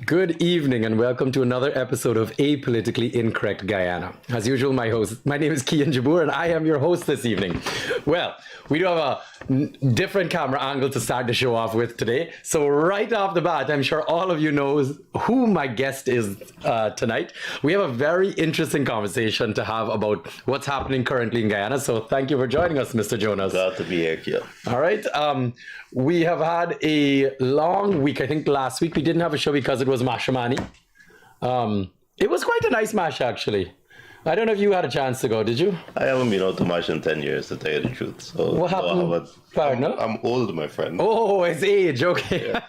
Good evening and welcome to another episode of aPolitcally Incorrect Guyana. As usual, my name is KIAN Jabour and I am your host this evening. Well, we do have a different camera angle to start the show off with today. So right off the bat, I'm sure all of you know who my guest is tonight. We have a very interesting conversation to have about what's happening currently in Guyana. So thank you for joining us, Mr. Jonas. Glad to be here, Kia. All right. We have had a long week. I think last week we didn't have a show because it was Mashamani. It was quite a nice mash, actually. I don't know if you had a chance to go, did you? I haven't been out to mash in 10 years, to tell you the truth. So what happened? I'm old, my friend. Oh, it's age, okay. Yeah.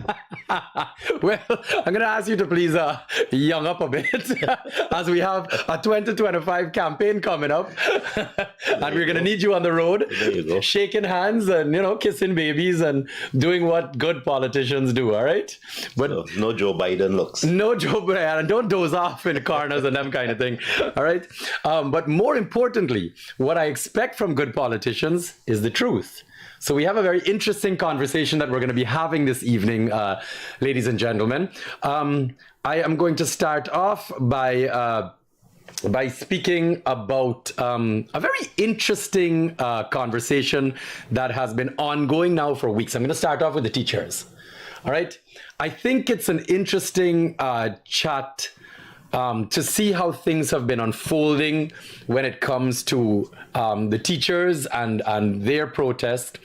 Well, I'm going to ask you to please young up a bit as we have a 2025 campaign coming up. And we're going to need you on the road, shaking hands and, kissing babies and doing what good politicians do, all right? But so, no Joe Biden looks. No Joe Biden, and don't doze off in the corners and them kind of thing, all right? But more importantly, what I expect from good politicians is the truth. So we have a very interesting conversation that we're going to be having this evening, ladies and gentlemen. I am going to start off by speaking about a very interesting conversation that has been ongoing now for weeks. I'm going to start off with the teachers. All right. I think it's an interesting chat to see how things have been unfolding when it comes to the teachers and their protest,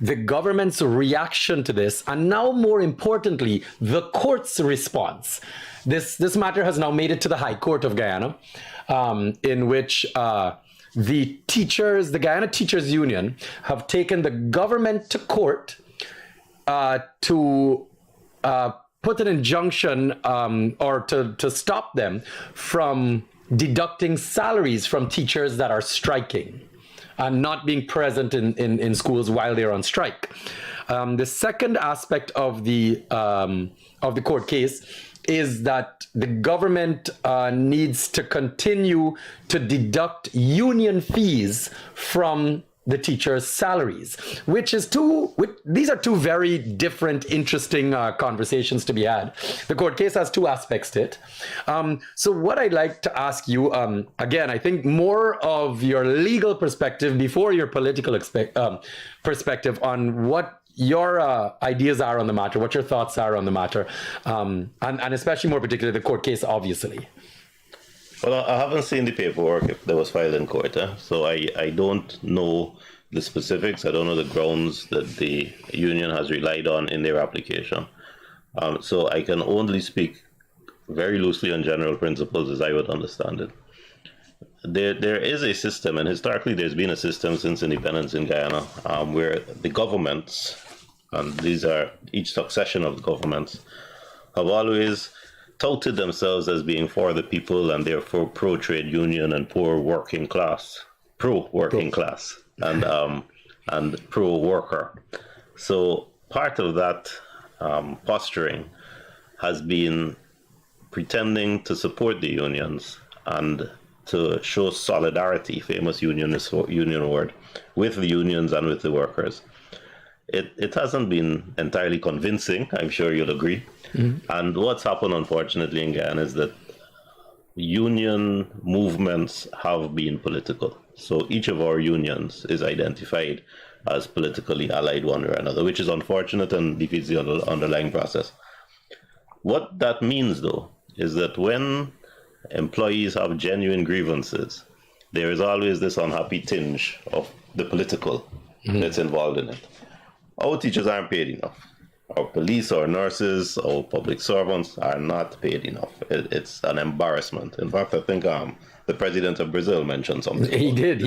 the government's reaction to this, and now more importantly, the court's response. This matter has now made it to the High Court of Guyana, in which the Guyana Teachers Union have taken the government to court to put an injunction or to stop them from deducting salaries from teachers that are striking and not being present in schools while they're on strike. The second aspect of the court case is that the government needs to continue to deduct union fees from the teachers' salaries, these are two very different, interesting conversations to be had. The court case has two aspects to it. So what I'd like to ask you, again, I think more of your legal perspective before your political perspective on what your ideas are on the matter, what your thoughts are on the matter, and especially more particularly the court case, obviously. Well, I haven't seen the paperwork that was filed in court, so I don't know the specifics. I don't know the grounds that the union has relied on in their application. So I can only speak very loosely on general principles as I would understand it. There is a system, and historically there's been a system since independence in Guyana, where the governments, and these are each succession of the governments, have always touted themselves as being for the people and therefore pro-trade union and pro-working class, and pro-worker. So part of that posturing has been pretending to support the unions and to show solidarity, famous union word, with the unions and with the workers. It hasn't been entirely convincing, I'm sure you'll agree. Mm-hmm. And what's happened, unfortunately, in Guyana is that union movements have been political. So each of our unions is identified as politically allied one or another, which is unfortunate and defeats the underlying process. What that means, though, is that when employees have genuine grievances, there is always this unhappy tinge of the political that's involved in it. Our teachers aren't paid enough. Our police, our nurses, our public servants are not paid enough. It's an embarrassment. In fact, I think the president of Brazil mentioned something. He did.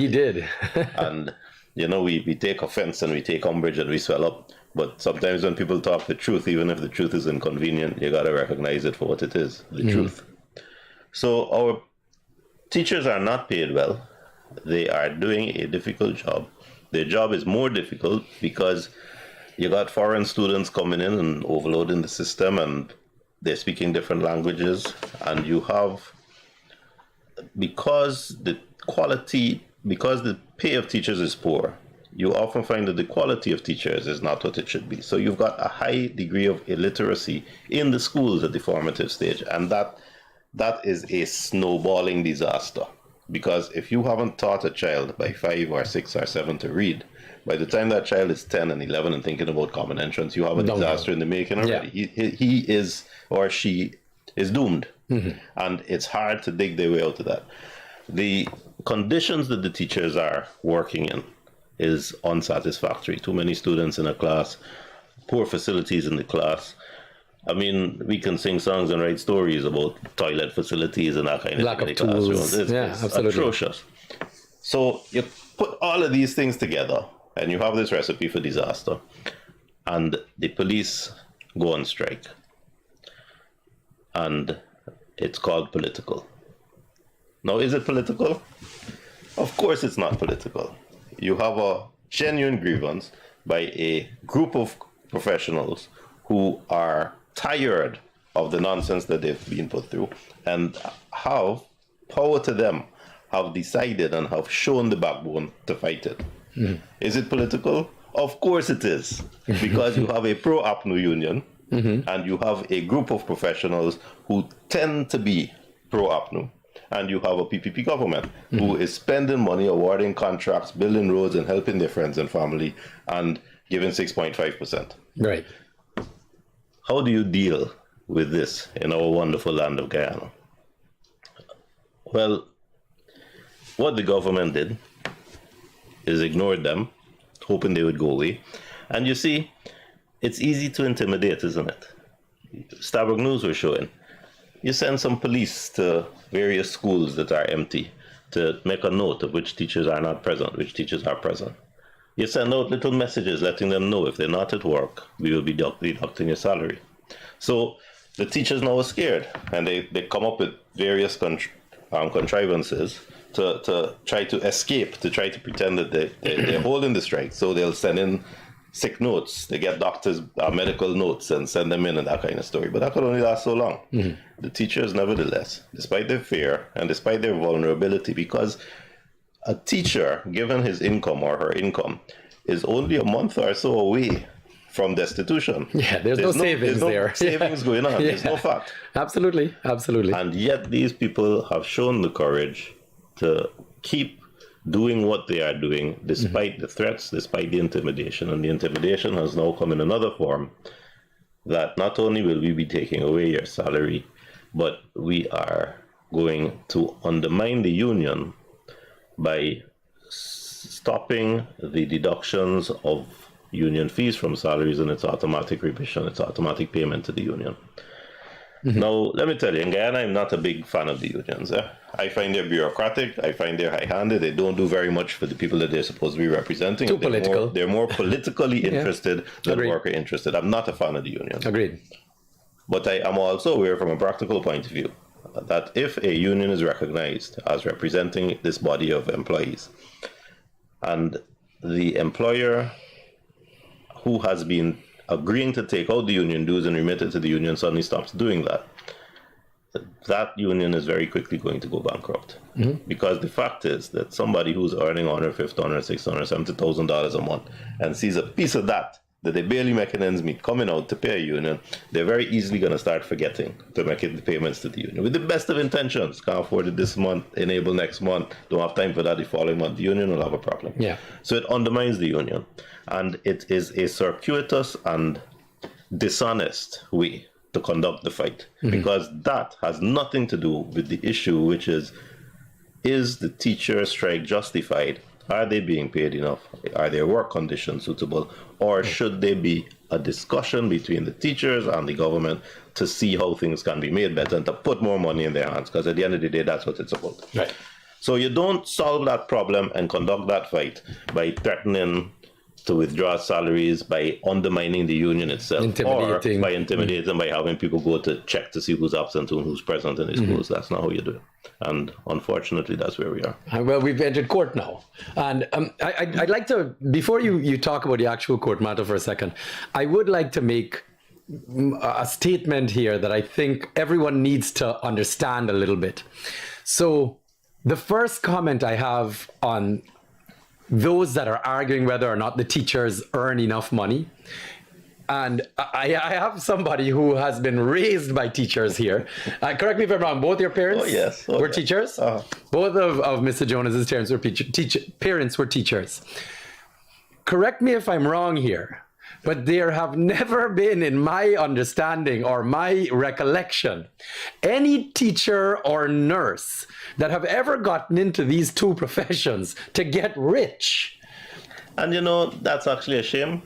And, we take offense and we take umbrage and we swell up. But sometimes when people talk the truth, even if the truth is inconvenient, you got to recognize it for what it is, the truth. So our teachers are not paid well. They are doing a difficult job. Their job is more difficult because you got foreign students coming in and overloading the system, and they're speaking different languages, and you have, because the pay of teachers is poor, you often find that the quality of teachers is not what it should be. So you've got a high degree of illiteracy in the schools at the formative stage, and that is a snowballing disaster. Because if you haven't taught a child by 5 or 6 or 7 to read, by the time that child is 10 and 11 and thinking about common entrance, you have a disaster in the making already. Yeah. He is, or she is doomed. And it's hard to dig their way out of that. The conditions that the teachers are working in is unsatisfactory. Too many students in a class, poor facilities in the class. I mean, we can sing songs and write stories about toilet facilities and that kind of lack thing. Of tools. It's atrocious. So you put all of these things together and you have this recipe for disaster. And the police go on strike. And it's called political. Now, is it political? Of course it's not political. You have a genuine grievance by a group of professionals who are tired of the nonsense that they've been put through and have, power to them, have decided and have shown the backbone to fight it. Is it political? Of course it is, because you have a pro-APNU union and you have a group of professionals who tend to be pro-APNU. And you have a PPP government who is spending money, awarding contracts, building roads, and helping their friends and family, and giving 6.5%. Right. How do you deal with this in our wonderful land of Guyana? Well, what the government did is ignored them, hoping they would go away. And you see, it's easy to intimidate, isn't it? Starbuck News were showing. You send some police to various schools that are empty to make a note of which teachers are not present, which teachers are present. You send out little messages letting them know if they're not at work, we will be deducting your salary. So the teachers now are scared, and they come up with various contrivances to try to escape, to try to pretend that they're holding the strike. So they'll send in sick notes, they get doctors' medical notes and send them in and that kind of story. But that could only last so long. The teachers, nevertheless, despite their fear and despite their vulnerability, because a teacher, given his income or her income, is only a month or so away from destitution. Yeah, there's no savings there. Savings going on. There's no fact. Absolutely, absolutely. And yet these people have shown the courage to keep doing what they are doing, despite the threats, despite the intimidation. And the intimidation has now come in another form, that not only will we be taking away your salary, but we are going to undermine the union by stopping the deductions of union fees from salaries and its automatic revision, its automatic payment to the union. Now, let me tell you, in Guyana, I'm not a big fan of the unions. I find they're bureaucratic. I find they're high-handed. They don't do very much for the people that they're supposed to be representing. Too political. They're more politically interested than worker interested. I'm not a fan of the unions. Agreed. But I am also aware from a practical point of view that if a union is recognized as representing this body of employees, and the employer who has been agreeing to take out the union dues and remit it to the union suddenly stops doing that, that union is very quickly going to go bankrupt. Because the fact is that somebody who's earning $150,000, $600,000, $70,000 a month and sees a piece of that they barely making ends meet coming out to pay a union, they're very easily going to start forgetting to make the payments to the union. With the best of intentions, can't afford it this month, enable next month, don't have time for that the following month, the union will have a problem. Yeah. So it undermines the union. And it is a circuitous and dishonest way to conduct the fight, because that has nothing to do with the issue, which is the teacher strike justified? Are they being paid enough? Are their work conditions suitable? Or should there be a discussion between the teachers and the government to see how things can be made better and to put more money in their hands? Because at the end of the day, that's what it's about. Right. So you don't solve that problem and conduct that fight by threatening to withdraw salaries, by undermining the union itself, or by intimidating, by having people go to check to see who's absent and who's present in the schools. That's not how you do it. And unfortunately, that's where we are. Well, we've entered court now. And I'd like to, before you talk about the actual court matter for a second, I would like to make a statement here that I think everyone needs to understand a little bit. So the first comment I have on those that are arguing whether or not the teachers earn enough money. And I have somebody who has been raised by teachers here. Correct me if I'm wrong. Both your parents were teachers? Both of Mr. Jonas's parents were teachers. Correct me if I'm wrong here, but there have never been, in my understanding or my recollection, any teacher or nurse that have ever gotten into these two professions to get rich. And you know, that's actually a shame,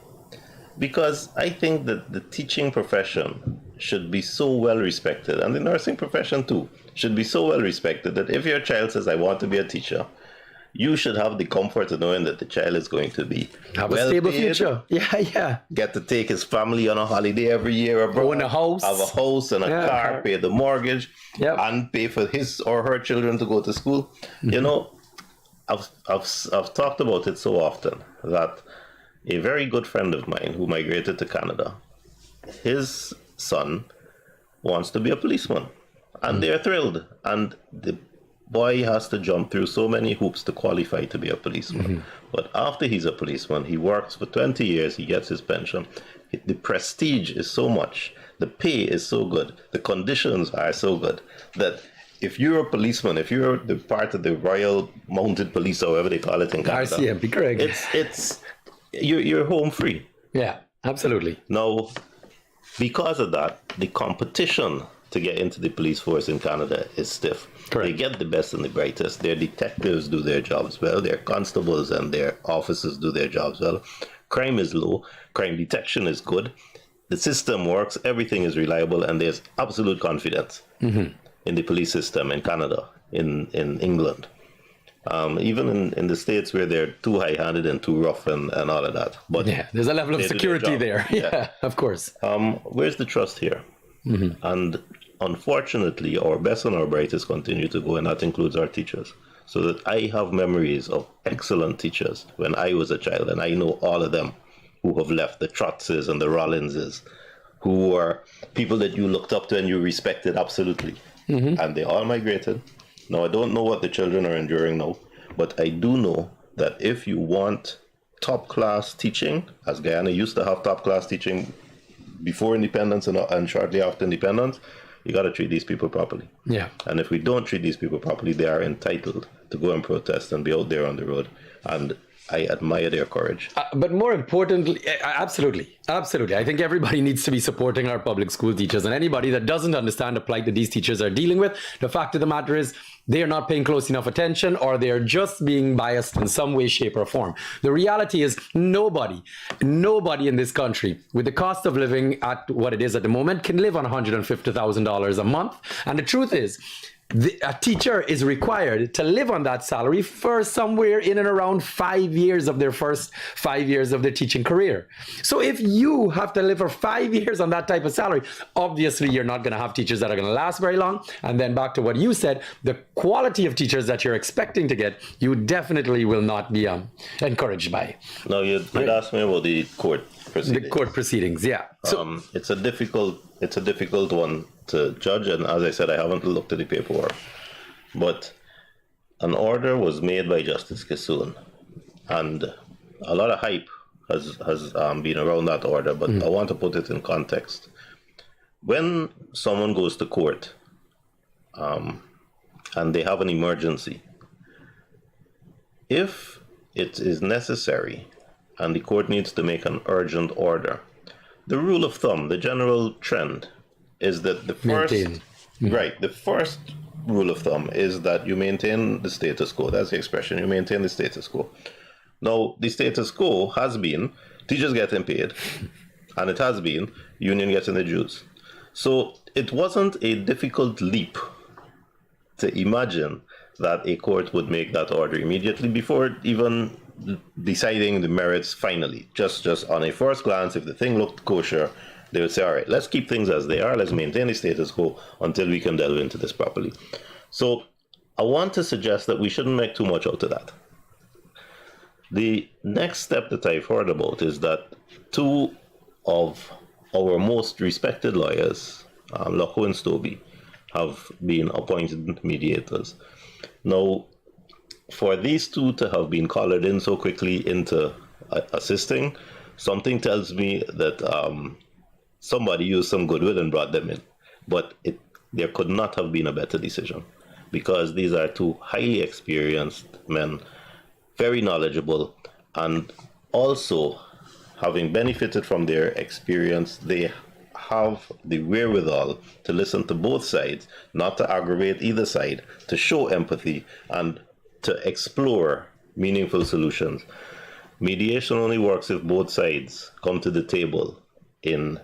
because I think that the teaching profession should be so well respected, and the nursing profession too should be so well respected, that if your child says, I want to be a teacher, you should have the comfort of knowing that the child is going to be have a stable future. Yeah. Get to take his family on a holiday every year abroad. Own a house. Have a house and a car, pay the mortgage, and pay for his or her children to go to school. You know, I've talked about it so often that a very good friend of mine who migrated to Canada, his son wants to be a policeman, and they're thrilled. And the boy has to jump through so many hoops to qualify to be a policeman. But after he's a policeman, he works for 20 years, he gets his pension. The prestige is so much, the pay is so good, the conditions are so good, that if you're a policeman, if you're the part of the Royal Mounted Police, or whatever they call it in Canada, RCMP, correct. It's you're home free. Yeah, absolutely. Now, because of that, the competition to get into the police force in Canada is stiff. Correct. They get the best and the brightest. Their detectives do their jobs well. Their constables and their officers do their jobs well. Crime is low. Crime detection is good. The system works. Everything is reliable. And there's absolute confidence in the police system in Canada, in England. Even in the States where they're too high-handed and too rough and all of that. But yeah, there's a level of security there. Yeah, of course. Where's the trust here? And unfortunately, our best and our brightest continue to go, and that includes our teachers. So that I have memories of excellent teachers when I was a child, and I know all of them who have left, the Trotzes and the Rollinses, who were people that you looked up to and you respected absolutely. And they all migrated. Now, I don't know what the children are enduring now, but I do know that if you want top-class teaching, as Guyana used to have top-class teaching before independence and shortly after independence, you got to treat these people properly. Yeah. And if we don't treat these people properly, they are entitled to go and protest and be out there on the road. And I admire their courage. But more importantly, absolutely. I think everybody needs to be supporting our public school teachers, and anybody that doesn't understand the plight that these teachers are dealing with, the fact of the matter is they are not paying close enough attention, or they are just being biased in some way, shape, or form. The reality is nobody in this country with the cost of living at what it is at the moment can live on $150,000 a month. And the truth is, a teacher is required to live on that salary for somewhere in and around 5 years of their first 5 years of their teaching career. So if you have to live for 5 years on that type of salary, obviously you're not going to have teachers that are going to last very long. And then back to what you said, the quality of teachers that you're expecting to get, you definitely will not be encouraged by. Now, you'd asked me about the court proceedings. The court proceedings, yeah. So, it's a difficult one to judge, and as I said, I haven't looked at the paperwork. But an order was made by Justice Kissoon, and a lot of hype has been around that order, but I want to put it in context. When someone goes to court and they have an emergency, if it is necessary and the court needs to make an urgent order, the rule of thumb, the general trend, is that the first rule of thumb is that you maintain the status quo. That's the expression, you maintain the status quo. Now, the status quo has been teachers getting paid, and it has been union getting the dues. So it wasn't a difficult leap to imagine that a court would make that order immediately before even deciding the merits finally. Just on a first glance, if the thing looked kosher, they would say, all right, let's keep things as they are. Let's maintain the status quo until we can delve into this properly. So I want to suggest that we shouldn't make too much out of that. The next step that I've heard about is that two of our most respected lawyers, Loco and Stobie, have been appointed mediators. Now, for these two to have been collared in so quickly into assisting, something tells me that somebody used some goodwill and brought them in. But there could not have been a better decision, because these are two highly experienced men, very knowledgeable, and also, having benefited from their experience, they have the wherewithal to listen to both sides, not to aggravate either side, to show empathy, and to explore meaningful solutions. Mediation only works if both sides come to the table in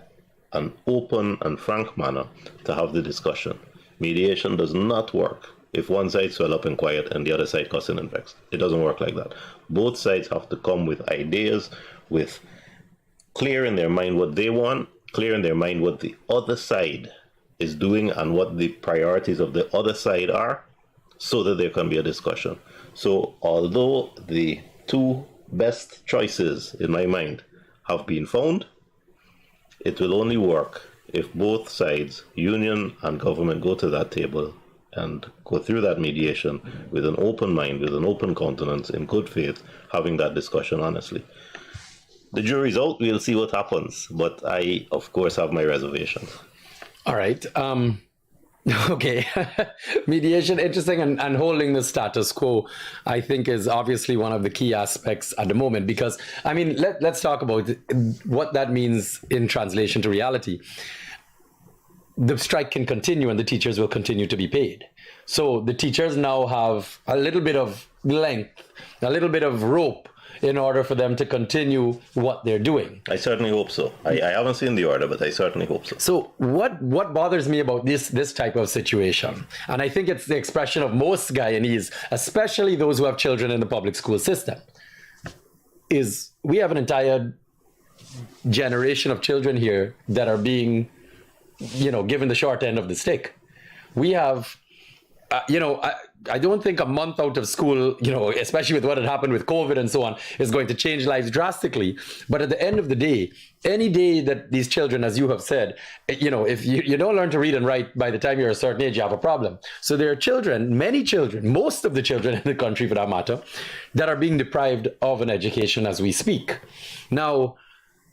an open and frank manner to have the discussion. Mediation does not work if one side swell up and quiet and the other side cussing and vexed. It doesn't work like that. Both sides have to come with ideas, with clear in their mind what they want, clear in their mind what the other side is doing and what the priorities of the other side are, so that there can be a discussion. So although the two best choices in my mind have been found, it will only work if both sides, union and government, go to that table and go through that mediation with an open mind, with an open countenance, in good faith, having that discussion honestly. The jury's out, we'll see what happens, but I, of course, have my reservations. All right. Okay. Mediation, interesting, and holding the status quo, I think, is obviously one of the key aspects at the moment, because, I mean, let's talk about what that means in translation to reality. The strike can continue and the teachers will continue to be paid. So the teachers now have a little bit of length, a little bit of rope in order for them to continue what they're doing. I certainly hope so. I haven't seen the order, but I certainly hope so. So what bothers me about this type of situation, and I think it's the expression of most Guyanese, especially those who have children in the public school system, is we have an entire generation of children here that are being, given the short end of the stick. We have, I don't think a month out of school, especially with what had happened with COVID and so on, is going to change lives drastically. But at the end of the day, any day that these children, as you have said, if you don't learn to read and write by the time you're a certain age, you have a problem. So there are children, many children, most of the children in the country for that matter, that are being deprived of an education as we speak. Now,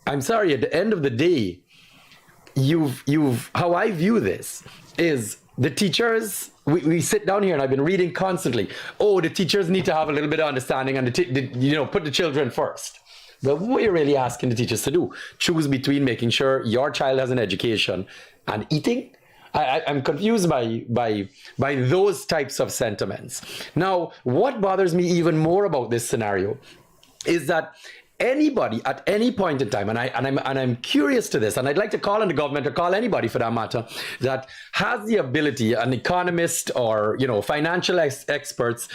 I'm sorry, at the end of the day, how I view this is the teachers, we sit down here and I've been reading constantly, the teachers need to have a little bit of understanding and put the children first. But what you're really asking the teachers to do, choose between making sure your child has an education and eating. I'm confused by those types of sentiments. Now, what bothers me even more about this scenario is that anybody at any point in time, and I'm curious to this, and I'd like to call on the government or call anybody for that matter that has the ability, an economist or financial experts,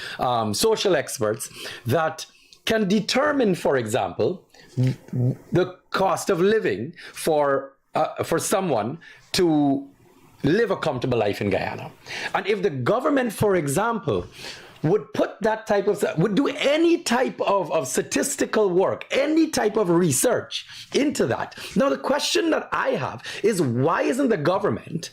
social experts, that can determine, for example, the cost of living for someone to live a comfortable life in Guyana. And if the government, for example, would do any type of statistical work, any type of research into that. Now, the question that I have is, why isn't the government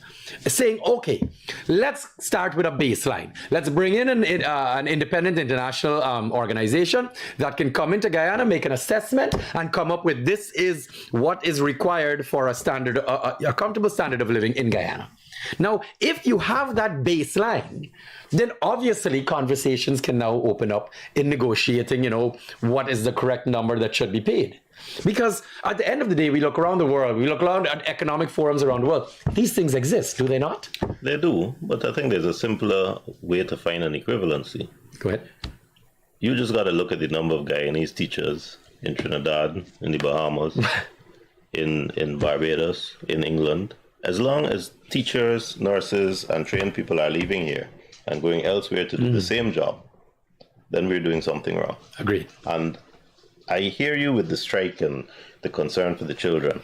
saying, okay, let's start with a baseline. Let's bring in an independent international organization that can come into Guyana, make an assessment, and come up with this is what is required for a comfortable standard of living in Guyana. Now, if you have that baseline, then obviously conversations can now open up in negotiating, what is the correct number that should be paid. Because at the end of the day, we look around the world, we look around at economic forums around the world. These things exist, do they not? They do, but I think there's a simpler way to find an equivalency. Go ahead. You just got to look at the number of Guyanese teachers in Trinidad, in the Bahamas, in Barbados, in England. As long as teachers, nurses, and trained people are leaving here and going elsewhere to do the same job, then we're doing something wrong. Agreed. And I hear you with the strike and the concern for the children,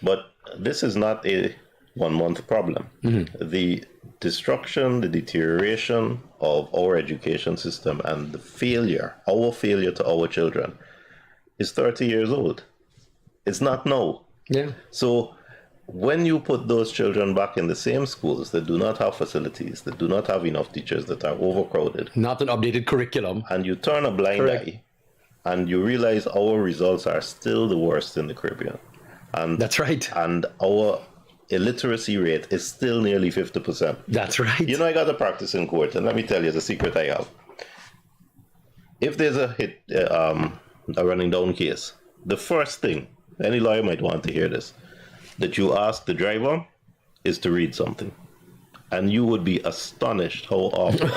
but this is not a 1 month problem. The destruction, the deterioration of our education system and our failure to our children is 30 years old. It's not now. Yeah. So when you put those children back in the same schools that do not have facilities, that do not have enough teachers, that are overcrowded, Not an updated curriculum. and you turn a blind Correct. eye, and you realize our results are still the worst in the Caribbean. And That's right. And our illiteracy rate is still nearly 50%. That's right. You know, I got to practice in court, and let me tell you the secret I have. If there's a running down case, the first thing, any lawyer might want to hear this, that you ask the driver is to read something. And you would be astonished how often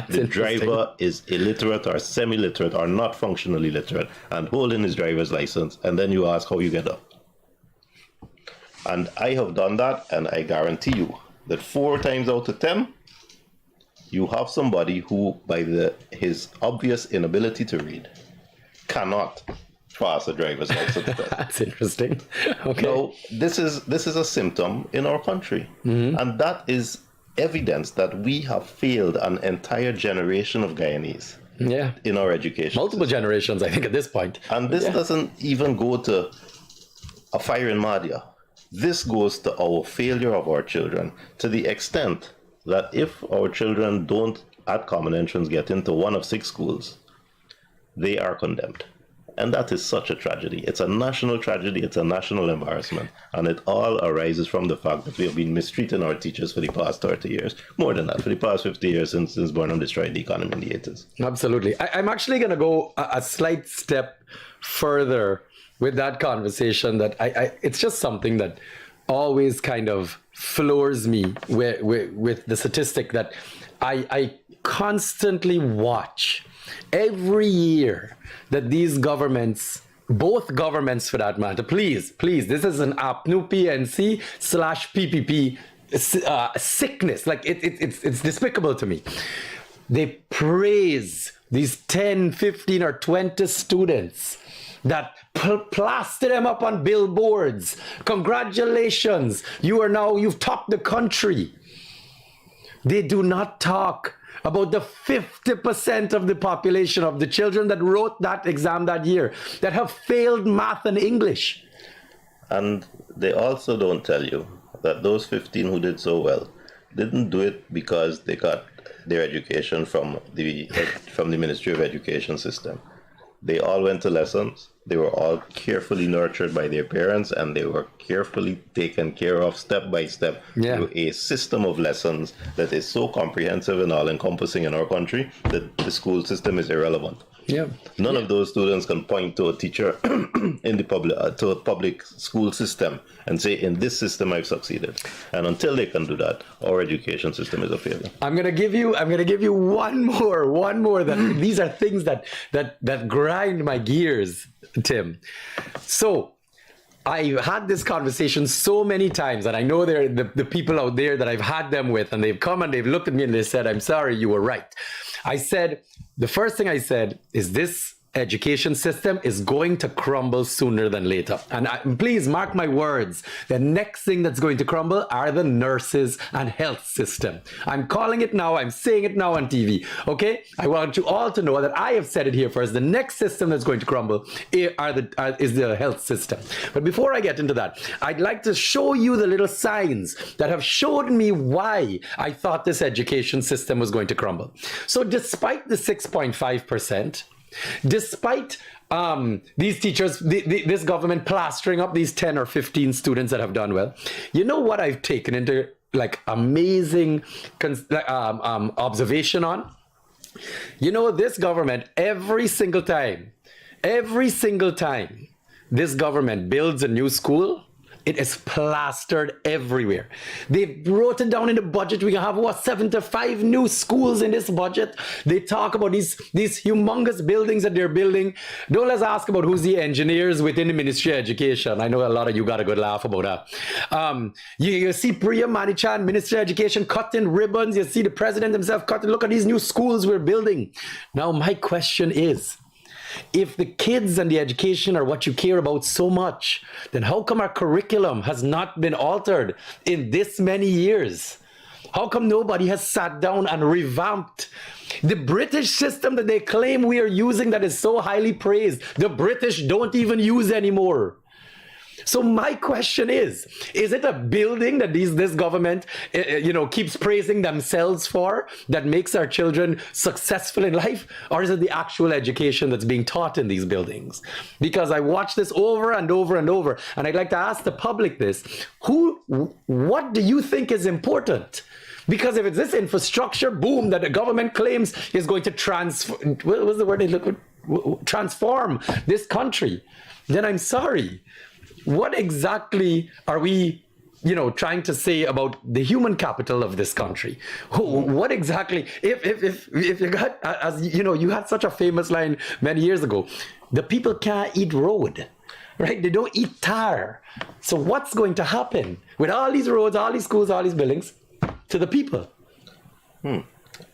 the driver is illiterate or semi-literate or not functionally literate and holding his driver's license, and then you ask how you get up. And I have done that, and I guarantee you that 4 times out of 10, you have somebody who, by his obvious inability to read, cannot pass a driver's license test. That's interesting. Okay. Now, this is a symptom in our country, and that is evidence that we have failed an entire generation of Guyanese Yeah. in our education. Multiple generations, I think, at this point. And this doesn't even go to a fire in Madia. This goes to our failure of our children, to the extent that if our children don't, at common entrance, get into one of 6 schools, they are condemned. And that is such a tragedy. It's a national tragedy. It's a national embarrassment. And it all arises from the fact that we have been mistreating our teachers for the past 30 years. More than that, for the past 50 years since Burnham destroyed the economy in the 80s. Absolutely. I'm actually going to go a slight step further with that conversation. That it's just something that always kind of floors me with the statistic that I constantly watch every year that these governments, both governments for that matter, please, this is an APNU PNC / PPP sickness. Like it's despicable to me. They praise these 10, 15 or 20 students that plaster them up on billboards. Congratulations, you've topped the country. They do not talk about the 50% of the population of the children that wrote that exam that year that have failed math and English. And they also don't tell you that those 15 who did so well didn't do it because they got their education from the Ministry of Education system. They all went to lessons. They were all carefully nurtured by their parents, and they were carefully taken care of step by step through a system of lessons that is so comprehensive and all-encompassing in our country that the school system is irrelevant. None of those students can point to a teacher in the public school system and say, in this system I've succeeded. And until they can do that, our education system is a failure. I'm gonna give you one more that these are things that grind my gears, Tim. So I've had this conversation so many times, and I know there are the people out there that I've had them with, and they've come and they've looked at me and they said, I'm sorry, you were right. The first thing I said is this education system is going to crumble sooner than later. And please mark my words, the next thing that's going to crumble are the nurses and health system. I'm calling it now, I'm saying it now on TV, okay? I want you all to know that I have said it here first. The next system that's going to crumble is the health system. But before I get into that, I'd like to show you the little signs that have showed me why I thought this education system was going to crumble. So despite the 6.5%, despite these teachers, this government plastering up these 10 or 15 students that have done well, you know what I've taken into like amazing observation on? You know, this government, every single time this government builds a new school, it is plastered everywhere. They wrote it down in the budget. We can have 75 new schools in this budget. They talk about these humongous buildings that they're building. Don't let's ask about who's the engineers within the Ministry of Education. I know a lot of you got a good laugh about that. You see Priya Manichan, Ministry of Education, cutting ribbons. You see the president himself cutting. Look at these new schools we're building. Now my question is, if the kids and the education are what you care about so much, then how come our curriculum has not been altered in this many years? How come nobody has sat down and revamped the British system that they claim we are using that is so highly praised? The British don't even use anymore. So my question is it a building that this government, keeps praising themselves for that makes our children successful in life? Or is it the actual education that's being taught in these buildings? Because I watch this over and over and over, and I'd like to ask the public this. What do you think is important? Because if it's this infrastructure boom that the government claims is going to transform this country, then I'm sorry. What exactly are we, trying to say about the human capital of this country? What exactly, if you got, you had such a famous line many years ago, the people can't eat road, right? They don't eat tar. So what's going to happen with all these roads, all these schools, all these buildings to the people?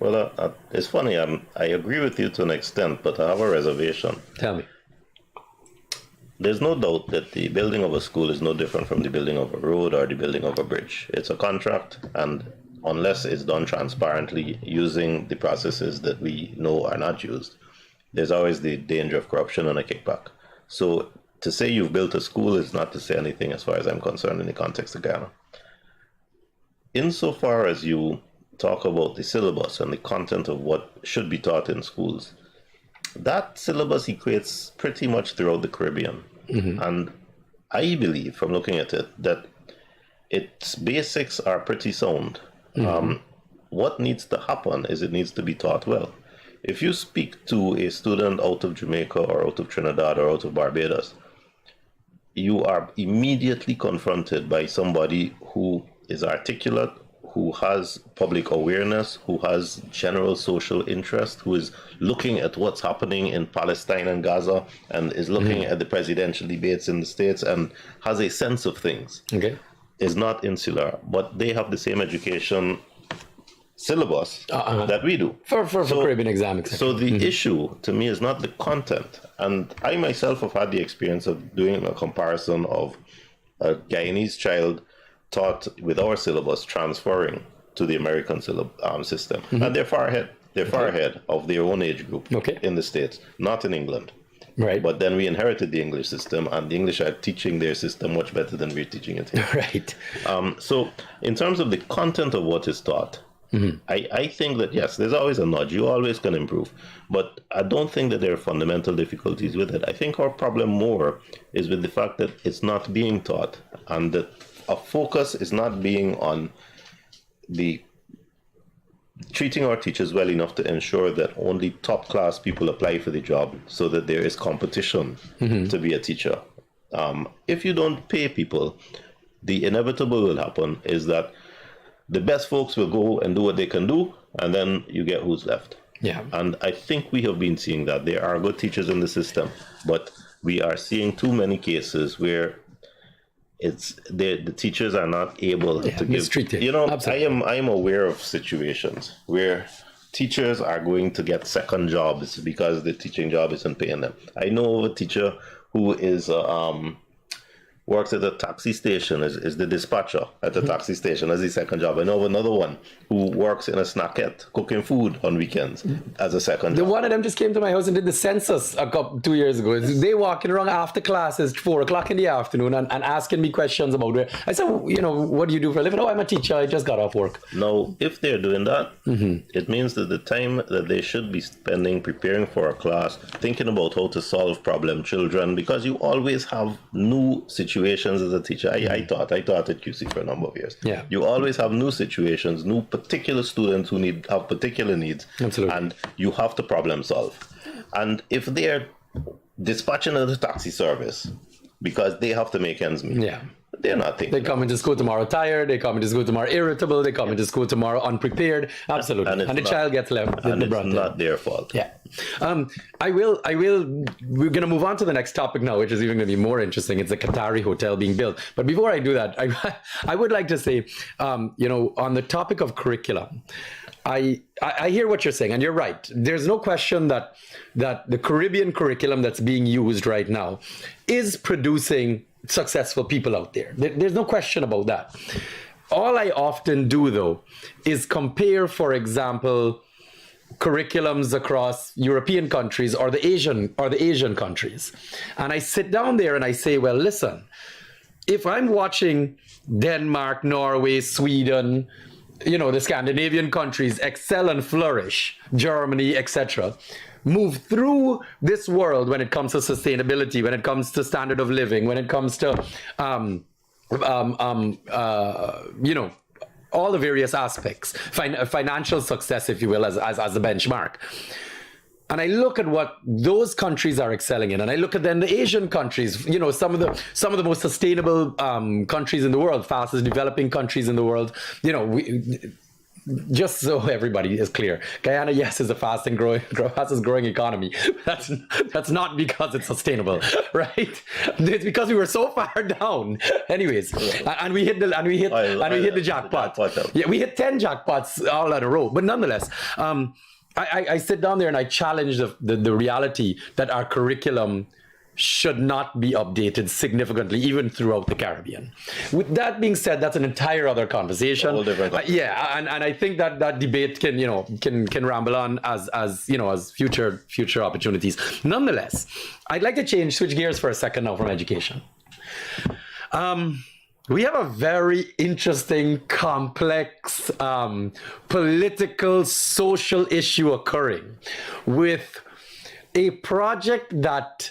Well, it's funny. I agree with you to an extent, but I have a reservation. Tell me. There's no doubt that the building of a school is no different from the building of a road or the building of a bridge. It's a contract, and unless it's done transparently using the processes that we know are not used, there's always the danger of corruption and a kickback. So to say you've built a school is not to say anything as far as I'm concerned in the context of Guyana. Insofar as you talk about the syllabus and the content of what should be taught in schools, that syllabus equates pretty much throughout the Caribbean. And I believe, from looking at it, that its basics are pretty sound. What needs to happen is it needs to be taught well. If you speak to a student out of Jamaica or out of Trinidad or out of Barbados, you are immediately confronted by somebody who is articulate, who has public awareness, who has general social interest, who is looking at what's happening in Palestine and Gaza, and is looking at the presidential debates in the States and has a sense of things. Okay. Is not insular, but they have the same education syllabus that we do. For Caribbean exam, exactly. So the issue to me is not the content. And I myself have had the experience of doing a comparison of a Guyanese child taught with our syllabus transferring to the American system. And they're far ahead. They're far ahead of their own age group in the States, not in England. Right. But then we inherited the English system, and the English are teaching their system much better than we're teaching it here. Right. So in terms of the content of what is taught, I think that, yes, there's always a nudge. You always can improve. But I don't think that there are fundamental difficulties with it. I think our problem more is with the fact that it's not being taught, and that a focus is not being on the treating our teachers well enough to ensure that only top class people apply for the job so that there is competition to be a teacher. If you don't pay people, the inevitable will happen is that the best folks will go and do what they can do, and then you get who's left. Yeah. And I think we have been seeing that. There are good teachers in the system, but we are seeing too many cases where the teachers are not able to mistreated. give. Absolutely. I am aware of situations where teachers are going to get second jobs because the teaching job isn't paying them. I know of a teacher who is works at a taxi station, is the dispatcher at the taxi station as his second job. I know of another one who works in a snackette cooking food on weekends as a second job. One of them just came to my house and did the census 2 years ago. They walking around after classes, 4 o'clock in the afternoon, and asking me questions about where. I said, what do you do for a living? Oh, I'm a teacher. I just got off work. Now, if they're doing that, it means that the time that they should be spending preparing for a class, thinking about how to solve problem children, because you always have new situations as a teacher. I taught at QC for a number of years. Yeah. You always have new situations, new particular students who have particular needs. Absolutely. And you have to problem solve. And if they're dispatching at the taxi service because they have to make ends meet, they're not thinking. They come into school tomorrow tired, they come into school tomorrow irritable, they come into school tomorrow unprepared. Absolutely. And the child gets left. And it's not their fault. Yeah. we're going to move on to the next topic now, which is even going to be more interesting. It's the Qatari hotel being built. But before I do that, I would like to say, on the topic of curriculum, I hear what you're saying, and you're right. There's no question that the Caribbean curriculum that's being used right now is producing successful people out there. There's no question about that. All I often do, though, is compare, for example, curriculums across European countries or the Asian countries. And I sit down there and I say, well, listen, if I'm watching Denmark, Norway, Sweden, the Scandinavian countries excel and flourish, Germany, etc., move through this world when it comes to sustainability, when it comes to standard of living, when it comes to, all the various aspects, financial success, if you will, as a benchmark. And I look at what those countries are excelling in, and I look at then the Asian countries, some of the most sustainable countries in the world, fastest developing countries in the world. Just so everybody is clear, Guyana, yes, is the fastest growing economy. That's not because it's sustainable, right? It's because we were so far down. Anyways, and we hit the jackpot. Yeah, we hit 10 jackpots all in a row. But nonetheless, I sit down there and I challenge the reality that our curriculum should not be updated significantly, even throughout the Caribbean. With that being said, that's an entire other conversation. Yeah, and I think that debate can ramble on as future opportunities. Nonetheless, I'd like to switch gears for a second now from education. We have a very interesting, complex political, social issue occurring with a project that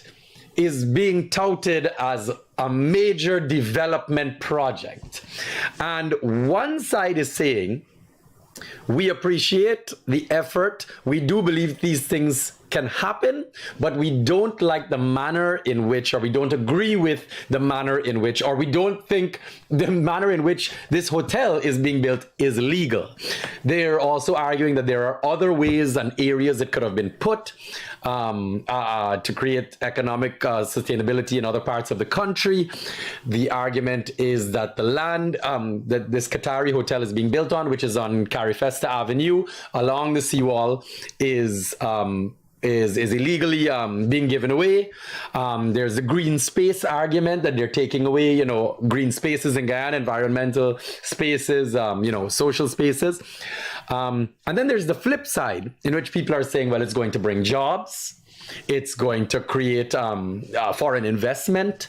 is being touted as a major development project. And one side is saying, we appreciate the effort. We do believe these things can happen, but we don't like the manner in which, or we don't agree with the manner in which, or we don't think the manner in which this hotel is being built is legal. They're also arguing that there are other ways and areas that could have been put to create economic sustainability in other parts of the country. The argument is that the land that this Qatari hotel is being built on, which is on Carifesta Avenue along the seawall, is illegally being given away. There's the green space argument that they're taking away, green spaces in Guyana, environmental spaces, social spaces. And then there's the flip side, in which people are saying, well, it's going to bring jobs. It's going to create foreign investment.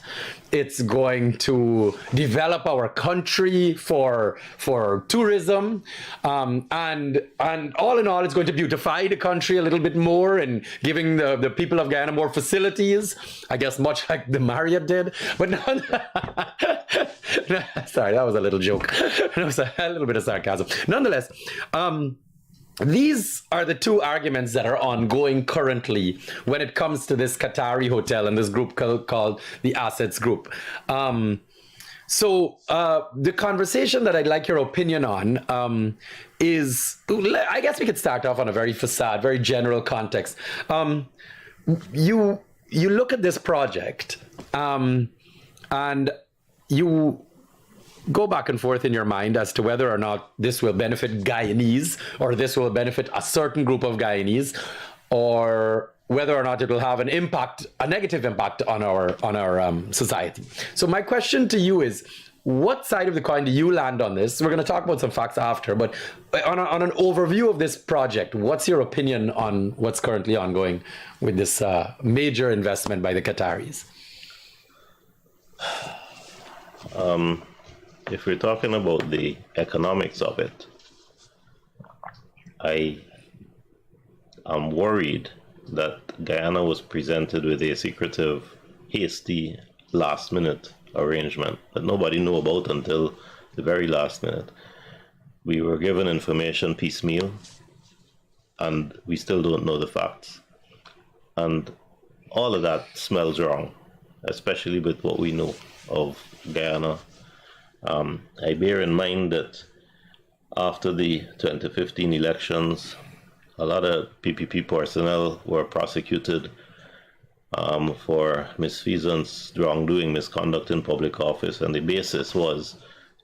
It's going to develop our country for tourism, and all in all, it's going to beautify the country a little bit more and giving the people of Guyana more facilities. I guess much like the Marriott did. But no, sorry, that was a little joke. It was a little bit of sarcasm. Nonetheless. These are the two arguments that are ongoing currently when it comes to this Qatari hotel and this group called the Assets Group. So the conversation that I'd like your opinion on is, I guess we could start off on a very very general context. You look at this project and you go back and forth in your mind as to whether or not this will benefit Guyanese, or this will benefit a certain group of Guyanese, or whether or not it will have a negative impact on our society. So my question to you is, what side of the coin do you land on this? We're going to talk about some facts after, but on an overview of this project, what's your opinion on what's currently ongoing with this major investment by the Qataris? If we're talking about the economics of it, I am worried that Guyana was presented with a secretive, hasty, last-minute arrangement that nobody knew about until the very last minute. We were given information piecemeal, and we still don't know the facts. And all of that smells wrong, especially with what we know of Guyana. I bear in mind that after the 2015 elections, a lot of PPP personnel were prosecuted for misfeasance, wrongdoing, misconduct in public office, and the basis was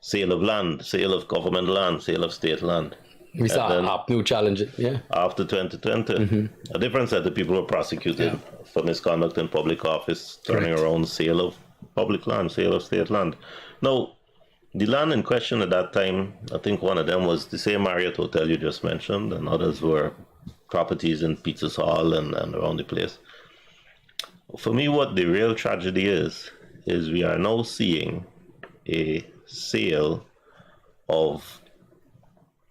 sale of land, sale of government land, sale of state land. We saw new challenge, yeah. After 2020, a different set of people were prosecuted for misconduct in public office, turning around sale of public land, sale of state land. Now, the land in question at that time, I think one of them was the same Marriott hotel you just mentioned, and others were properties in Pizzas Hall and around the place. For me, what the real tragedy is we are now seeing a sale of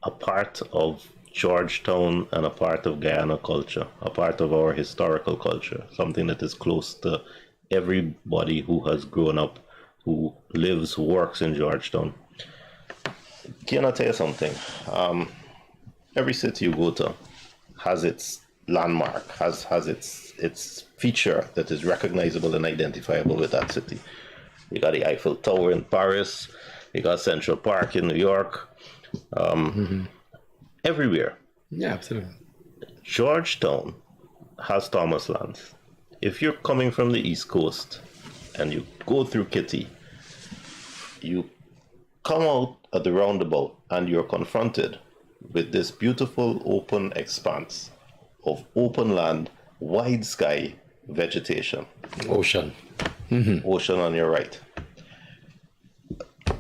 a part of Georgetown and a part of Guyana culture, a part of our historical culture, something that is close to everybody who has grown up, who lives, works in Georgetown. Can I tell you something? Every city you go to has its landmark, has its feature that is recognizable and identifiable with that city. You got the Eiffel Tower in Paris, you got Central Park in New York, everywhere. Yeah, absolutely. Georgetown has Thomas Lands. If you're coming from the East Coast and you go through Kitty, you come out at the roundabout and you're confronted with this beautiful open expanse of open land, wide sky, vegetation. Ocean. Ocean on your right.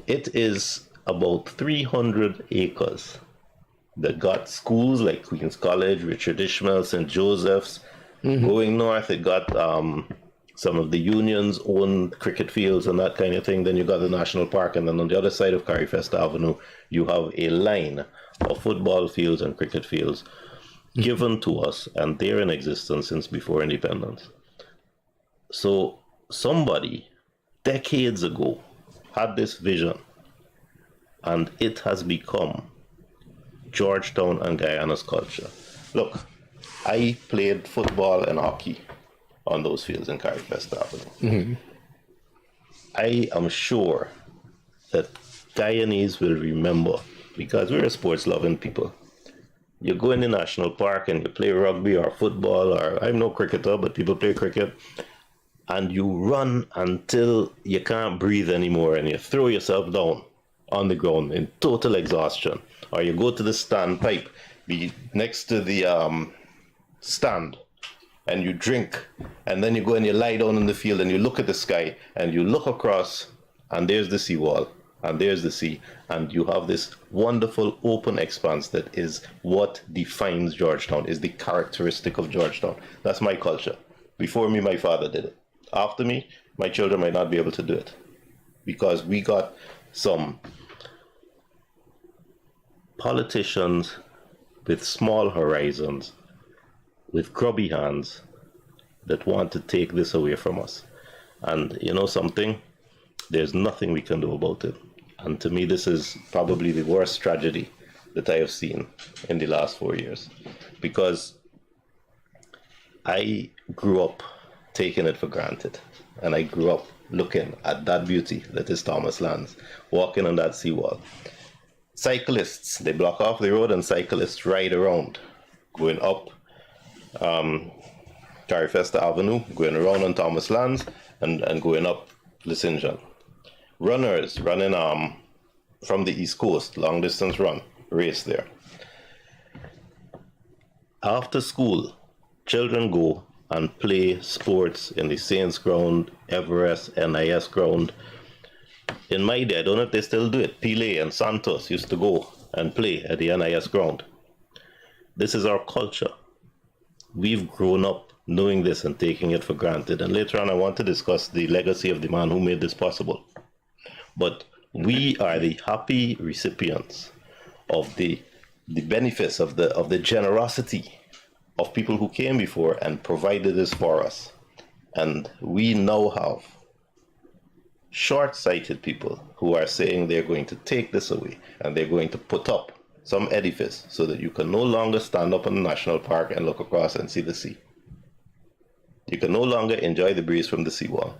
It is about 300 acres that got schools like Queen's College, Richard Ishmael, St. Joseph's. Going north, it got some of the unions own cricket fields and that kind of thing. Then you got the national park, and then on the other side of Carifest Avenue, you have a line of football fields and cricket fields given to us, and they're in existence since before independence. So somebody decades ago had this vision, and it has become Georgetown and Guyana's culture. Look, I played football and hockey on those fields in Carifest Avenue. I am sure that Guyanese will remember, because we're a sports-loving people. You go in the national park and you play rugby or football, or I'm no cricketer, but people play cricket, and you run until you can't breathe anymore and you throw yourself down on the ground in total exhaustion. Or you go to the standpipe, be next to the stand, and you drink, and then you go and you lie down in the field and you look at the sky and you look across, and there's the seawall and there's the sea, and you have this wonderful open expanse that is what defines Georgetown, is the characteristic of Georgetown. That's my culture. Before me, my father did it. After me, my children might not be able to do it, because we got some politicians with small horizons, with grubby hands, that want to take this away from us. And you know something? There's nothing we can do about it. And to me, this is probably the worst tragedy that I have seen in the last 4 years, because I grew up taking it for granted, and I grew up looking at that beauty that is Thomas Lands, walking on that seawall. Cyclists, they block off the road and cyclists ride around, going up Carifest Avenue, going around on Thomas Lands, and going up Lisinjan. Runners running from the East Coast, long distance run, race there. After school, children go and play sports in the Saints ground, Everest, NIS ground. In my day, I don't know if they still do it, Pele and Santos used to go and play at the NIS ground. This is our culture. We've grown up knowing this and taking it for granted. And later on, I want to discuss the legacy of the man who made this possible. But we are the happy recipients of the benefits of the generosity of people who came before and provided this for us. And we now have short-sighted people who are saying they're going to take this away and they're going to put up some edifice so that you can no longer stand up in the national park and look across and see the sea. You can no longer enjoy the breeze from the seawall.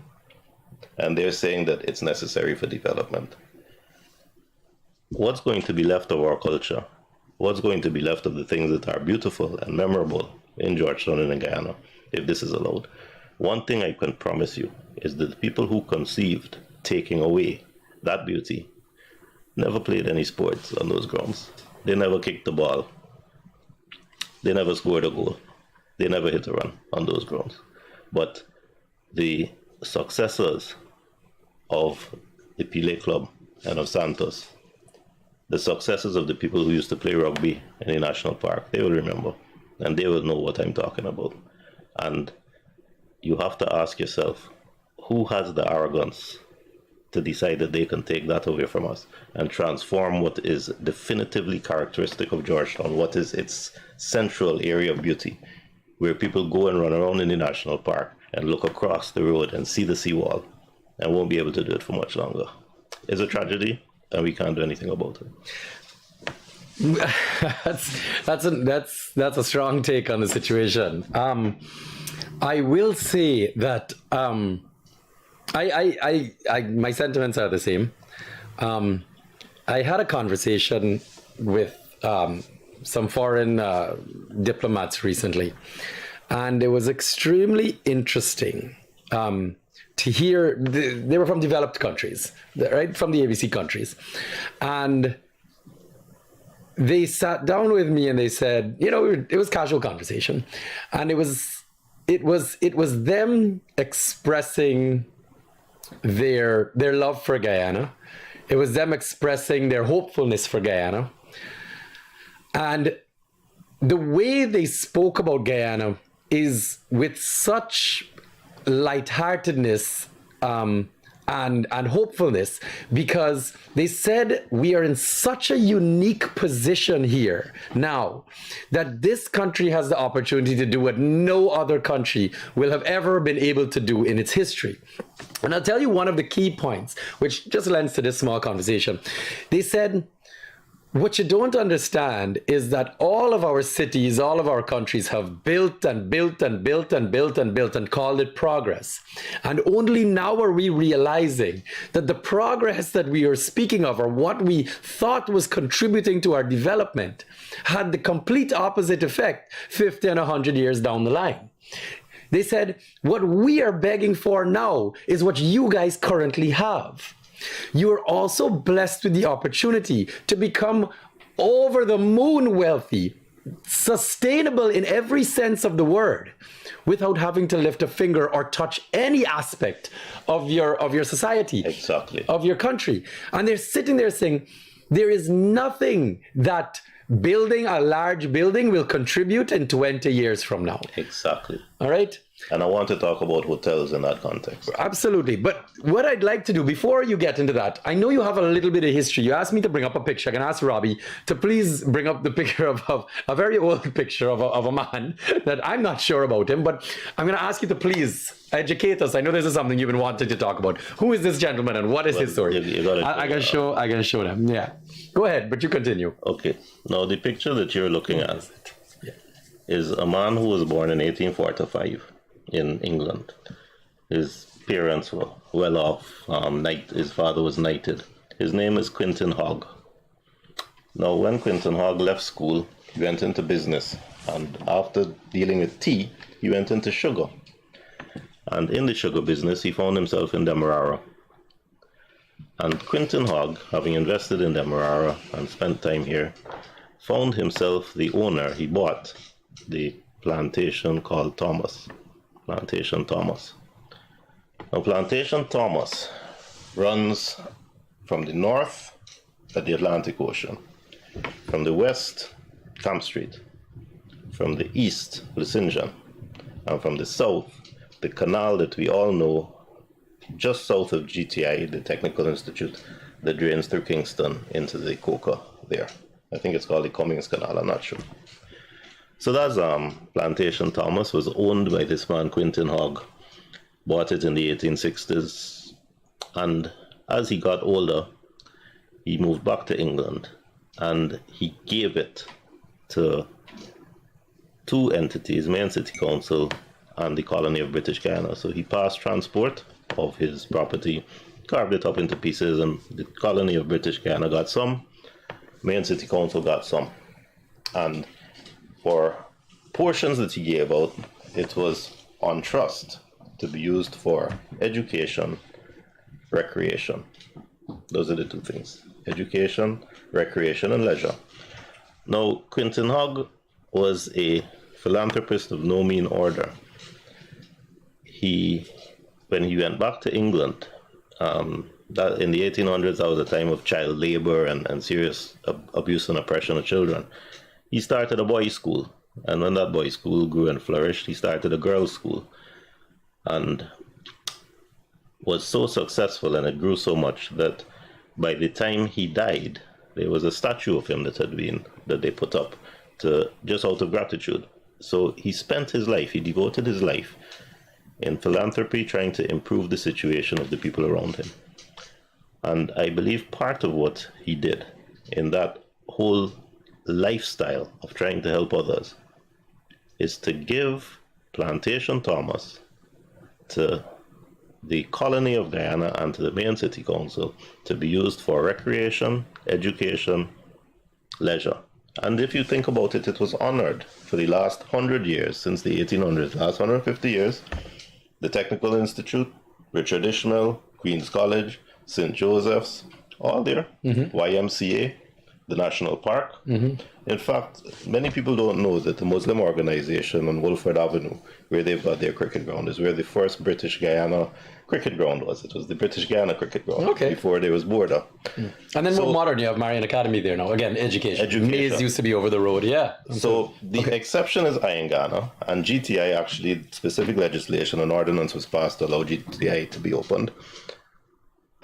And they're saying that it's necessary for development. What's going to be left of our culture? What's going to be left of the things that are beautiful and memorable in Georgetown and in Guyana if this is allowed? One thing I can promise you is that the people who conceived taking away that beauty never played any sports on those grounds. They never kicked the ball. They never scored a goal. They never hit a run on those grounds. But the successors of the Pele Club and of Santos, the successors of the people who used to play rugby in the national park, they will remember, and they will know what I'm talking about. And you have to ask yourself, who has the arrogance to decide that they can take that away from us and transform what is definitively characteristic of Georgetown, what is its central area of beauty, where people go and run around in the national park and look across the road and see the seawall and won't be able to do it for much longer. It's a tragedy, and we can't do anything about it. That's a strong take on the situation. I will say that my sentiments are the same. I had a conversation with some foreign diplomats recently, and it was extremely interesting to hear. They were from developed countries, right, from the ABC countries, and they sat down with me and they said, you know, it was casual conversation, and it was them expressing their love for Guyana. It was them expressing their hopefulness for Guyana. And the way they spoke about Guyana is with such lightheartedness and hopefulness, because they said we are in such a unique position here now that this country has the opportunity to do what no other country will have ever been able to do in its history. And I'll tell you one of the key points, which just lends to this small conversation. They said, what you don't understand is that all of our cities, all of our countries have built and built and built and built and built and called it progress. And only now are we realizing that the progress that we are speaking of, or what we thought was contributing to our development, had the complete opposite effect 50 and 100 years down the line. They said, what we are begging for now is what you guys currently have. You are also blessed with the opportunity to become over the moon wealthy, sustainable in every sense of the word, without having to lift a finger or touch any aspect of your society, Exactly, of your country. And they're sitting there saying, there is nothing that building a large building will contribute in 20 years from now. Exactly. All right? And I want to talk about hotels in that context. Absolutely. But what I'd like to do before you get into that, I know you have a little bit of history. You asked me to bring up a picture. I can ask Robbie to please bring up the picture of a very old picture of a man that I'm not sure about him, but I'm going to ask you to please educate us. I know this is something you've been wanting to talk about. Who is this gentleman and what is his story? I can show them. Yeah. Go ahead, but you continue. Okay. Now, the picture that you're looking at is a man who was born in 1845 in England. His parents were well off. His father was knighted. His name is Quintin Hogg. Now, when Quintin Hogg left school, he went into business. And after dealing with tea, he went into sugar. And in the sugar business, he found himself in Demerara. And Quintin Hogg, having invested in Demerara and spent time here, found himself the owner. He bought the plantation called Plantation Thomas. Now, Plantation Thomas runs from the north at the Atlantic Ocean, from the west, Camp Street, from the east, Lusinjan, and from the south, the canal that we all know, just south of GTI, the Technical Institute, that drains through Kingston into the Coca there. I think it's called the Cummings Canal, I'm not sure. So that's Plantation Thomas, was owned by this man, Quintin Hogg. Bought it in the 1860s. And as he got older, he moved back to England. And he gave it to two entities, Main City Council and the colony of British Guiana. So he passed transport of his property, carved it up into pieces, and the colony of British Guiana got some, Main City Council got some. And for portions that he gave out, it was on trust to be used for education, recreation. Those are the two things: education, recreation, and leisure. Now, Quintin Hogg was a philanthropist of no mean order. When he went back to England, that in the 1800s, that was a time of child labor and serious abuse and oppression of children. He started a boys' school, and when that boys' school grew and flourished, he started a girls' school. And was so successful and it grew so much that by the time he died, there was a statue of him that they put up to just out of gratitude. So he spent his life, he devoted his life in philanthropy, trying to improve the situation of the people around him. And I believe part of what he did in that whole lifestyle of trying to help others is to give Plantation Thomas to the colony of Guyana and to the main city council to be used for recreation, education, leisure. And if you think about it, it was honored for the last 100 years, since the 1800s, last 150 years. The Technical Institute, Richard Ishmael, Queen's College, St. Joseph's, all there, YMCA, the National Park. In fact, many people don't know that the Muslim organization on Wolford Avenue, where they've got their cricket ground, is where the first British Guyana cricket ground was. It was the British Guyana cricket ground before there was border. And then more modern, you have Marion Academy there now. Again, education. Maze used to be over the road, yeah. So the exception is Ghana, and GTI actually, specific legislation and ordinance was passed to allow GTI to be opened.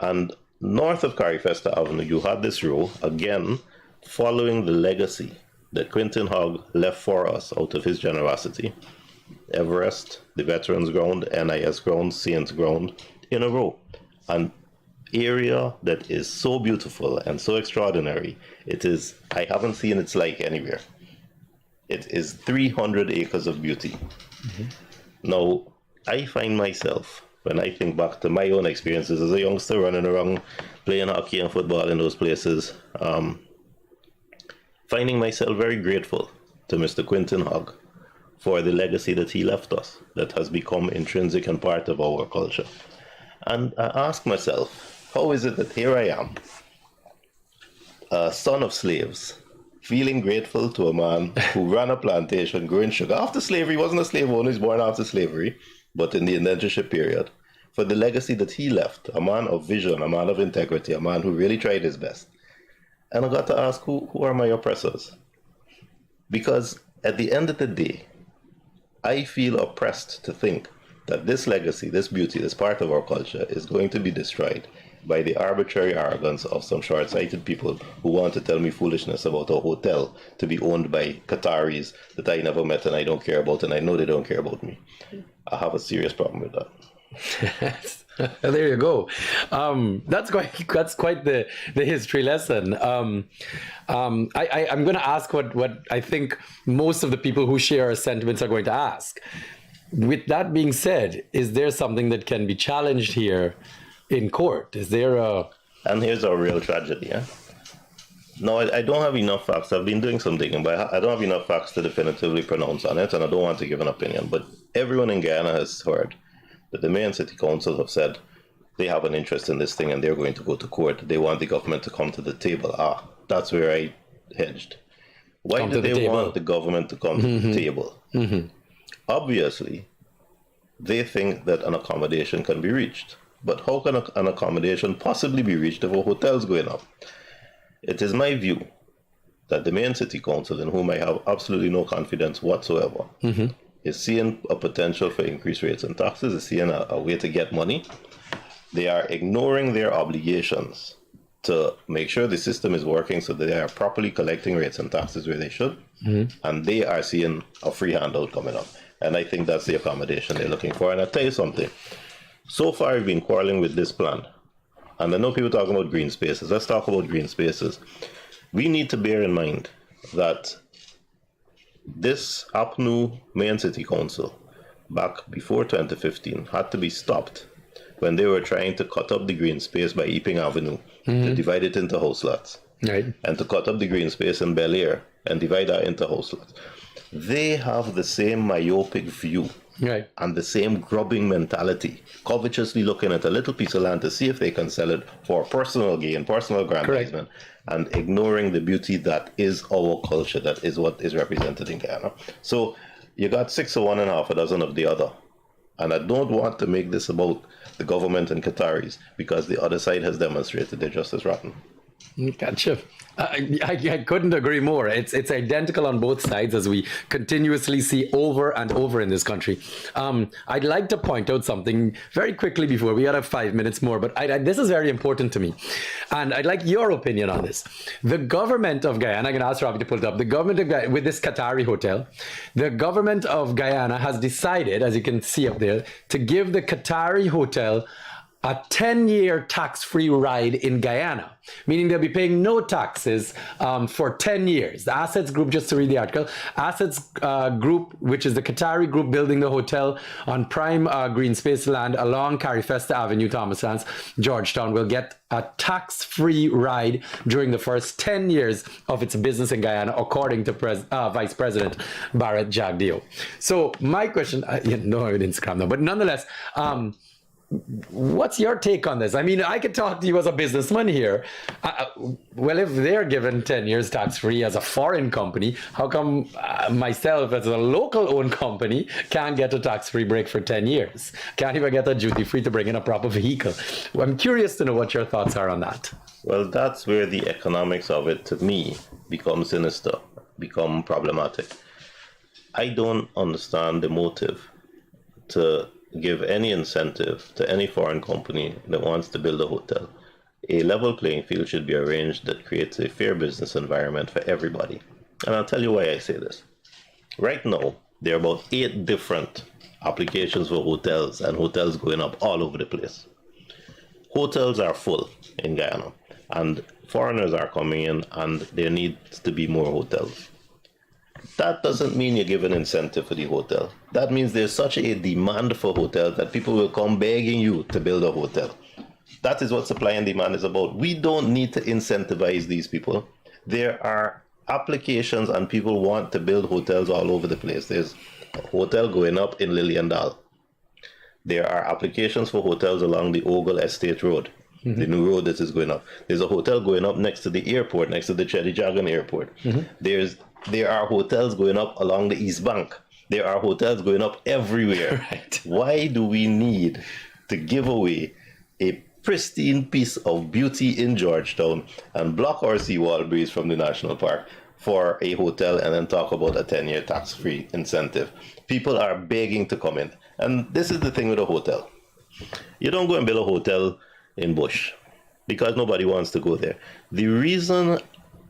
And north of Carifesta Avenue, you had this row, again, following the legacy that Quintin Hogg left for us out of his generosity. Everest, the Veterans Ground, NIS Ground, Saints Ground, in a row. An area that is so beautiful and so extraordinary. It is, I haven't seen its like anywhere. It is 300 acres of beauty. Now, I find myself, when I think back to my own experiences as a youngster running around playing hockey and football in those places, finding myself very grateful to Mr. Quintin Hogg for the legacy that he left us, that has become intrinsic and part of our culture. And I ask myself, how is it that here I am, a son of slaves, feeling grateful to a man who ran a plantation growing sugar after slavery? He wasn't a slave owner, he was born after slavery, but in the indentureship period, for the legacy that he left, a man of vision, a man of integrity, a man who really tried his best. And I got to ask, who are my oppressors? Because at the end of the day, I feel oppressed to think that this legacy, this beauty, this part of our culture is going to be destroyed by the arbitrary arrogance of some short-sighted people who want to tell me foolishness about a hotel to be owned by Qataris that I never met and I don't care about, and I know they don't care about me. I have a serious problem with that. There you go. That's quite the history lesson. I'm going to ask what I think most of the people who share our sentiments are going to ask. With that being said, is there something that can be challenged here in court? Is there a... And here's our real tragedy, yeah? No, I don't have enough facts. I've been doing some digging, but I don't have enough facts to definitively pronounce on it, and I don't want to give an opinion. But everyone in Guyana has heard that the mayor and city council have said they have an interest in this thing and they're going to go to court. They want the government to come to the table. That's where I hedged. Why do they want the government to come to the table? Obviously, they think that an accommodation can be reached. But how can an accommodation possibly be reached if a hotel's going up? It is my view that the main city council, in whom I have absolutely no confidence whatsoever, is seeing a potential for increased rates and taxes, is seeing a way to get money. They are ignoring their obligations to make sure the system is working so that they are properly collecting rates and taxes where they should. And they are seeing a free handout coming up. And I think that's the accommodation they're looking for. And I'll tell you something. So far, we've been quarreling with this plan. And I know people talking about green spaces. Let's talk about green spaces. We need to bear in mind that this APNU Main City Council, back before 2015, had to be stopped when they were trying to cut up the green space by Epping Avenue to divide it into house lots. Right. And to cut up the green space in Bel Air and divide that into house lots. They have the same myopic view and the same grubbing mentality, covetously looking at a little piece of land to see if they can sell it for personal gain, personal aggrandizement, and ignoring the beauty that is our culture, that is what is represented in Guyana. So you got 6 of one and half a dozen of the other. And I don't want to make this about the government and Qataris, because the other side has demonstrated they're just as rotten. Gotcha. I couldn't agree more. It's identical on both sides, as we continuously see over and over in this country. I'd like to point out something very quickly before we have 5 minutes more, but this is very important to me, and I'd like your opinion on this. The government of Guyana, I'm going to ask Ravi to pull it up. The government of Guyana, with this Qatari hotel, the government of Guyana has decided, as you can see up there, to give the Qatari hotel a 10-year tax-free ride in Guyana, meaning they'll be paying no taxes for 10 years. The Assets Group, just to read the article, Assets Group, which is the Qatari group building the hotel on prime green space land along Carifesta Avenue, Thomaslands, Georgetown, will get a tax-free ride during the first 10 years of its business in Guyana, according to Vice President Barrett Jagdeo. So my question, no, I didn't scram now, but nonetheless, what's your take on this? I mean, I could talk to you as a businessman here. Well, if they're given 10 years tax-free as a foreign company, how come myself as a local-owned company can't get a tax-free break for 10 years? Can't even get a duty-free to bring in a proper vehicle? I'm curious to know what your thoughts are on that. Well, that's where the economics of it, to me, become sinister, become problematic. I don't understand the motive to give any incentive to any foreign company that wants to build a hotel. A level playing field should be arranged that creates a fair business environment for everybody. And I'll tell you why I say this. Right now, there are about 8 different applications for hotels, and hotels going up all over the place. Hotels are full in Guyana, and foreigners are coming in, and there needs to be more hotels. That doesn't mean you give an incentive for the hotel. That means there's such a demand for hotels that people will come begging you to build a hotel. That is what supply and demand is about. We don't need to incentivize these people. There are applications and people want to build hotels all over the place. There's a hotel going up in Liliendal. There are applications for hotels along the Ogle Estate Road, the new road that is going up. There's a hotel going up next to the airport, next to the Chedijagan airport. There are hotels going up along the East Bank. There are hotels going up everywhere. Right. Why do we need to give away a pristine piece of beauty in Georgetown and block our seawall breeze from the national park for a hotel and then talk about a 10-year tax-free incentive? People are begging to come in. And this is the thing with a hotel. You don't go and build a hotel in Bush because nobody wants to go there. The reason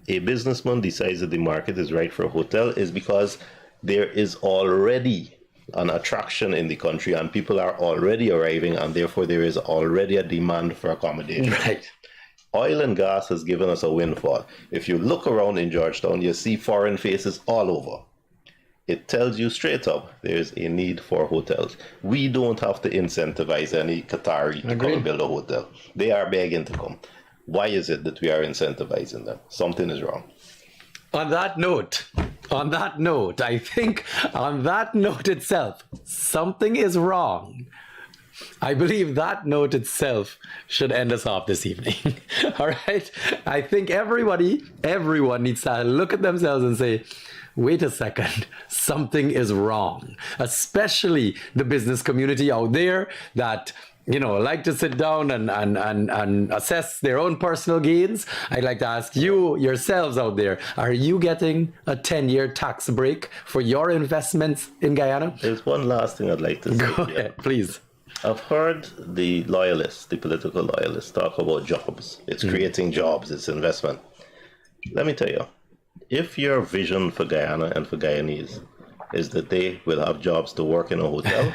a businessman decides that the market is right for a hotel is because there is already an attraction in the country and people are already arriving, and therefore there is already a demand for accommodation. Right. Oil and gas has given us a windfall. If you look around in Georgetown, you see foreign faces all over. It tells you straight up there is a need for hotels. We don't have to incentivize any Qatari to come and build a hotel. They are begging to come. Why is it that we are incentivizing them? Something is wrong. On that note, I think on that note itself, something is wrong. I believe that note itself should end us off this evening. All right? I think everyone needs to look at themselves and say, wait a second, something is wrong. Especially the business community out there that like to sit down and assess their own personal gains. I'd like to ask you yourselves out there, are you getting a 10-year tax break for your investments in Guyana? There's one last thing I'd like to say. Go ahead, please. I've heard the political loyalists talk about jobs. It's creating jobs, it's investment. Let me tell you, if your vision for Guyana and for Guyanese is that they will have jobs to work in a hotel,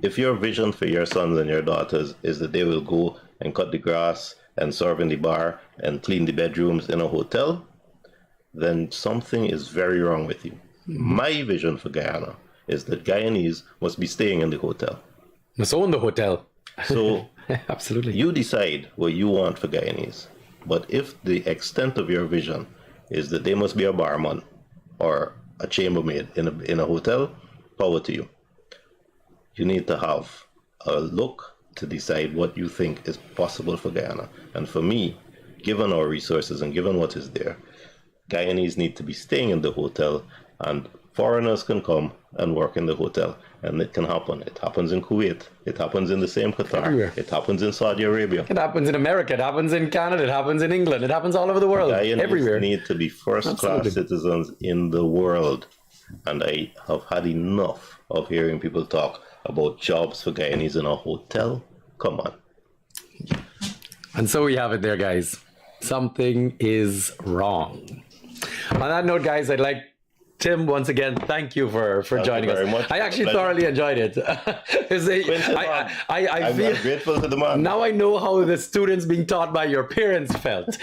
if your vision for your sons and your daughters is that they will go and cut the grass and serve in the bar and clean the bedrooms in a hotel, then something is very wrong with you. My vision for Guyana is that Guyanese must be staying in the hotel. Must own the hotel. So absolutely. You decide what you want for Guyanese. But if the extent of your vision is that they must be a barman or a chambermaid in a hotel, power to you. You need to have a look to decide what you think is possible for Guyana. And for me, given our resources and given what is there, Guyanese need to be staying in the hotel, and foreigners can come and work in the hotel, and it can happen. It happens in Kuwait. It happens in the same Qatar. Everywhere. It happens in Saudi Arabia. It happens in America. It happens in Canada. It happens in England. It happens all over the world. Guyanese Everywhere. need to be first-class citizens in the world. And I have had enough of hearing people talk about jobs for Guyanese in a hotel. Come on. And so we have it there, guys. Something is wrong. On that note, guys, I'd like Tim, once again, thank you for joining us. Much. I actually thoroughly enjoyed it. I'm grateful to the man. Now I know how the students being taught by your parents felt.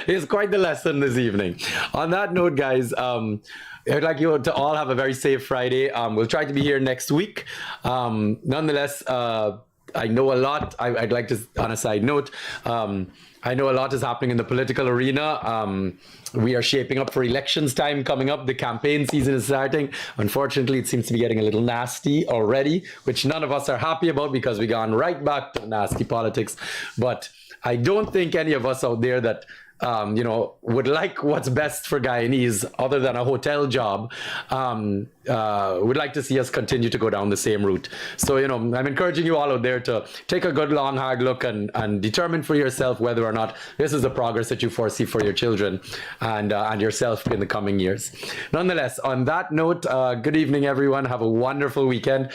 It's quite the lesson this evening. On that note, guys, I'd like you to all have a very safe Friday. We'll try to be here next week. Nonetheless, I know a lot. I'd like to, on a side note, I know a lot is happening in the political arena. We are shaping up for elections time coming up. The campaign season is starting. Unfortunately, it seems to be getting a little nasty already, which none of us are happy about because we've gone right back to nasty politics. But I don't think any of us out there that would like what's best for Guyanese other than a hotel job, would like to see us continue to go down the same route. So, I'm encouraging you all out there to take a good, long, hard look and determine for yourself whether or not this is the progress that you foresee for your children and yourself in the coming years. Nonetheless, on that note, good evening, everyone. Have a wonderful weekend.